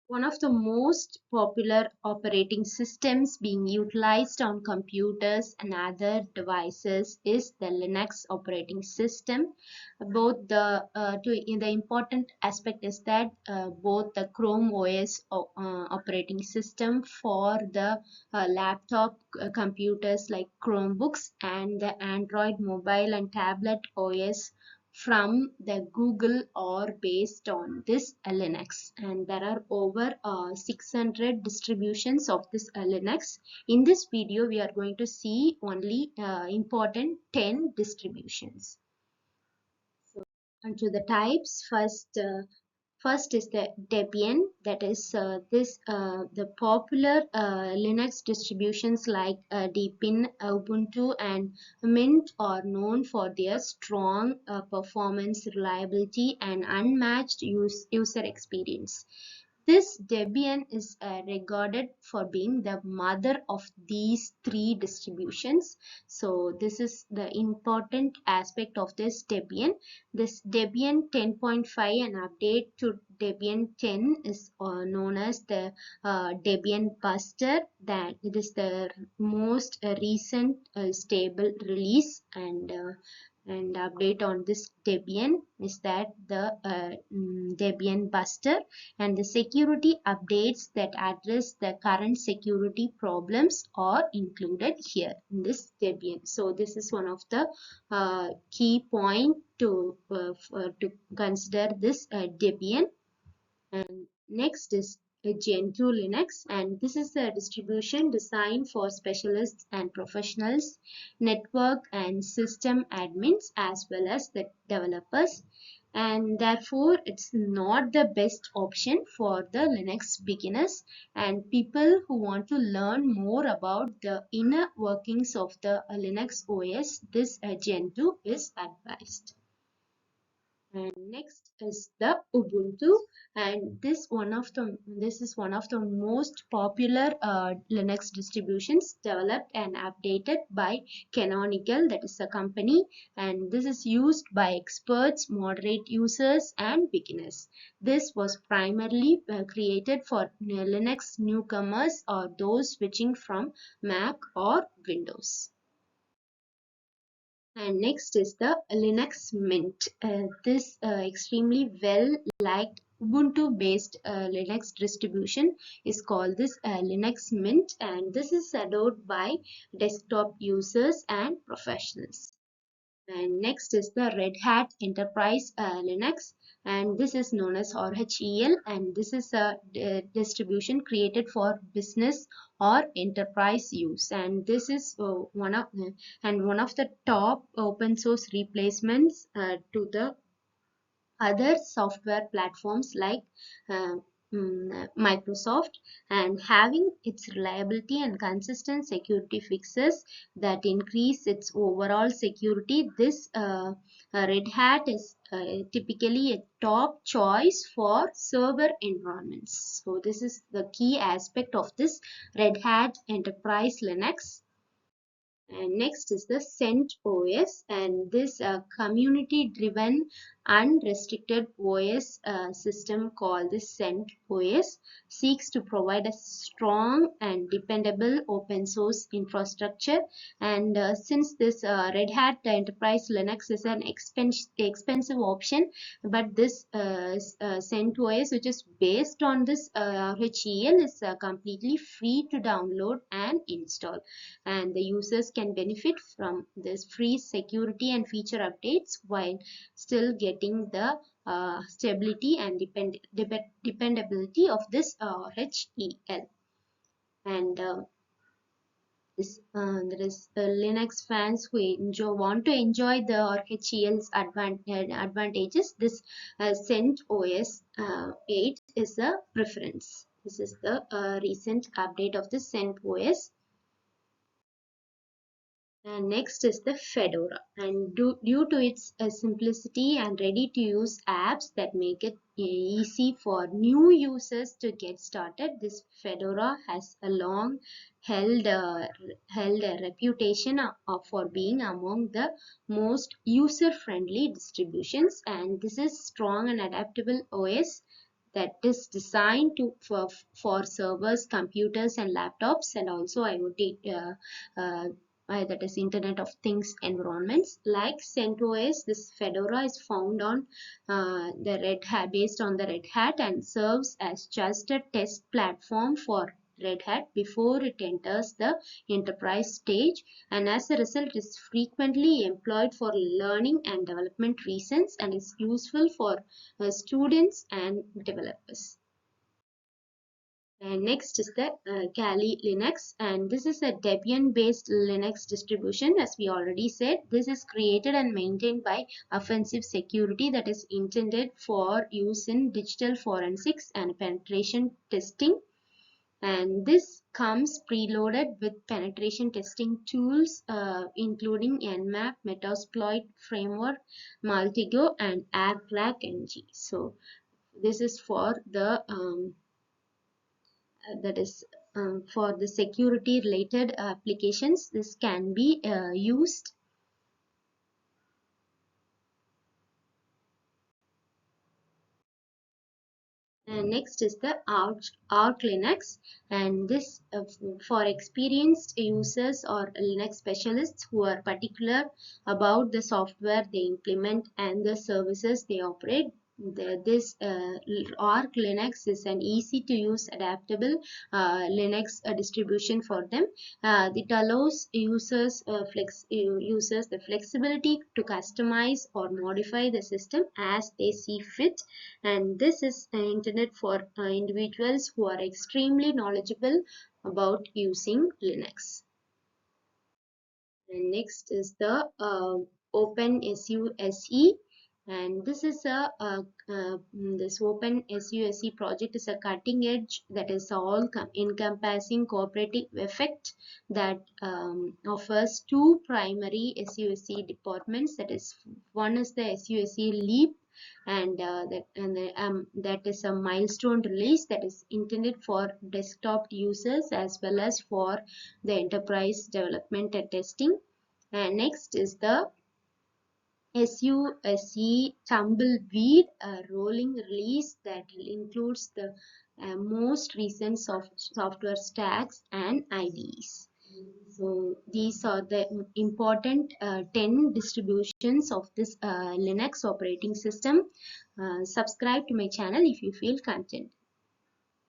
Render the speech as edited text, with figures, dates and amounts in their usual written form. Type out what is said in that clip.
One of the most popular operating systems being utilized on computers and other devices is the Linux operating system. Both the important aspect is that both the Chrome OS operating system for the laptop computers like Chromebooks and the Android mobile and tablet OS from the Google or based on this Linux, and there are over 600 distributions of this Linux. In this video we are going to see only important 10 distributions. So onto the types. First is the Debian, that is the popular Linux distributions like Debian, Ubuntu and Mint are known for their strong performance, reliability and unmatched user experience. This Debian is regarded for being the mother of these three distributions. So this is the important aspect of this Debian. This Debian 10.5 and update to Debian 10 is known as the Debian Buster. That it is the most recent stable release, and update on this Debian is that the Debian Buster, and the security updates that address the current security problems are included here in this Debian. So this is one of the key point to consider this Debian. And next is Gentoo Linux, and this is a distribution designed for specialists and professionals, network and system admins, as well as the developers, and therefore it's not the best option for the Linux beginners and people who want to learn more about the inner workings of the Linux OS. This Gentoo is advised. And next is the Ubuntu, and this is one of the most popular Linux distributions developed and updated by Canonical, that is a company, and this is used by experts, moderate users and beginners. This was primarily created for Linux newcomers or those switching from Mac or Windows. And next is the Linux Mint. This extremely well liked Ubuntu based Linux distribution is called this Linux Mint, and this is adored by desktop users and professionals. And next is the Red Hat Enterprise Linux, and this is known as RHEL, and this is a distribution created for business or enterprise use, and this is one of the top open source replacements to the other software platforms like uh, Microsoft, and having its reliability and consistent security fixes that increase its overall security. This Red Hat is typically a top choice for server environments. So this is the key aspect of this Red Hat Enterprise Linux. And next is the CentOS, and this community-driven unrestricted OS system called the CentOS seeks to provide a strong and dependable open source infrastructure. And since this Red Hat Enterprise Linux is an expensive option, but this CentOS, which is based on this HEL, is completely free to download and install, and the users can benefit from this free security and feature updates while still getting the stability and dependability of this HEL. And there is Linux fans who want to enjoy the HEL's advantages. This CentOS 8 is a preference. This is the recent update of the CentOS. And next is the Fedora, and due to its simplicity and ready-to-use apps that make it easy for new users to get started, this Fedora has a long held a reputation for being among the most user-friendly distributions, and this is strong and adaptable OS that is designed for servers, computers, and laptops, and also IoT, that is Internet of Things environments. Like CentOS, this Fedora is found on the Red Hat, based on the Red Hat, and serves as just a test platform for Red Hat before it enters the enterprise stage, and as a result is frequently employed for learning and development reasons and is useful for students and developers. And next is the Kali Linux, and this is a Debian based Linux distribution. As we already said, this is created and maintained by Offensive Security, that is intended for use in digital forensics and penetration testing. And this comes preloaded with penetration testing tools including Nmap, Metasploit Framework, Multigo, and AirCrack-ng. So this is for the that is for the security related applications. This can be used. And next is the Arch Linux, and this for experienced users or Linux specialists who are particular about the software they implement and the services they operate. This Arch Linux is an easy to use adaptable Linux distribution for them. It allows users the flexibility to customize or modify the system as they see fit, and this is intended for individuals who are extremely knowledgeable about using Linux. And next is the OpenSUSE, and this is this OpenSUSE project is a cutting edge, that is all encompassing cooperative effect that offers two primary SUSE departments. That is, one is the SUSE Leap, and that is a milestone release that is intended for desktop users as well as for the enterprise development and testing. And next is the SUSE Tumbleweed, a rolling release that includes the most recent software stacks and IDEs. So these are the important 10 distributions of this Linux operating system. Subscribe to my channel if you feel content.